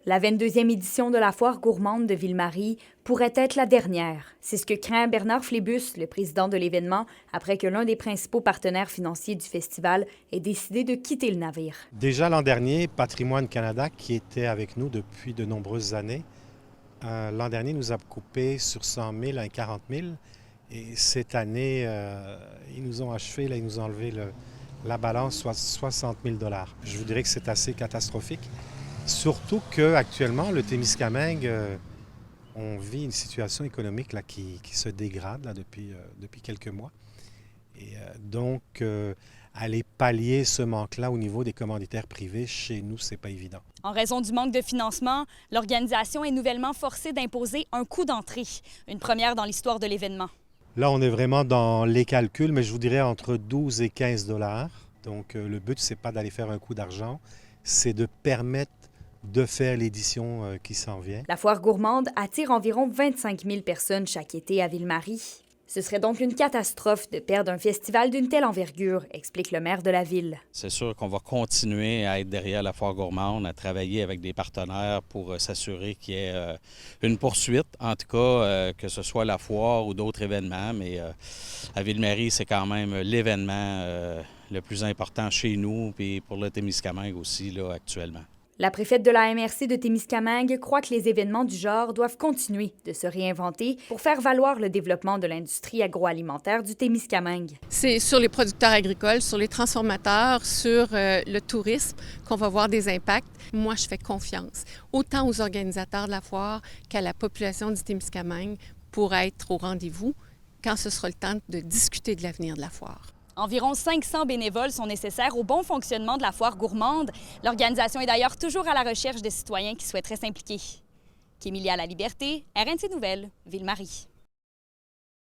La 22e édition de la Foire gourmande de Ville-Marie pourrait être la dernière. C'est ce que craint Bernard Flébus, le président de l'événement, après que l'un des principaux partenaires financiers du festival ait décidé de quitter le navire. Déjà l'an dernier, Patrimoine Canada, qui était avec nous depuis de nombreuses années, l'an dernier nous a coupé sur 100 000 à 40 000. Et cette année, ils nous ont achevé, là, ils nous ont enlevé la balance, soit 60 000 $. Je vous dirais que c'est assez catastrophique. Surtout qu'actuellement, le Témiscamingue, on vit une situation économique là, qui se dégrade là, depuis quelques mois. Et donc, aller pallier ce manque-là au niveau des commanditaires privés, chez nous, c'est pas évident. En raison du manque de financement, l'organisation est nouvellement forcée d'imposer un coût d'entrée, une première dans l'histoire de l'événement. Là, on est vraiment dans les calculs, mais je vous dirais entre 12 et 15 $. Donc, le but, c'est pas d'aller faire un coup d'argent, c'est de permettre de faire l'édition qui s'en vient. La Foire gourmande attire environ 25 000 personnes chaque été à Ville-Marie. Ce serait donc une catastrophe de perdre un festival d'une telle envergure, explique le maire de la ville. C'est sûr qu'on va continuer à être derrière la Foire gourmande, à travailler avec des partenaires pour s'assurer qu'il y ait une poursuite, en tout cas, que ce soit la foire ou d'autres événements. Mais à Ville-Marie, c'est quand même l'événement le plus important chez nous, puis pour le Témiscamingue aussi, là, actuellement. La préfète de la MRC de Témiscamingue croit que les événements du genre doivent continuer de se réinventer pour faire valoir le développement de l'industrie agroalimentaire du Témiscamingue. C'est sur les producteurs agricoles, sur les transformateurs, sur le tourisme qu'on va voir des impacts. Moi, je fais confiance autant aux organisateurs de la foire qu'à la population du Témiscamingue pour être au rendez-vous quand ce sera le temps de discuter de l'avenir de la foire. Environ 500 bénévoles sont nécessaires au bon fonctionnement de la Foire gourmande. L'organisation est d'ailleurs toujours à la recherche de citoyens qui souhaiteraient s'impliquer. Kémilia La Liberté, RNC Nouvelles, Ville-Marie.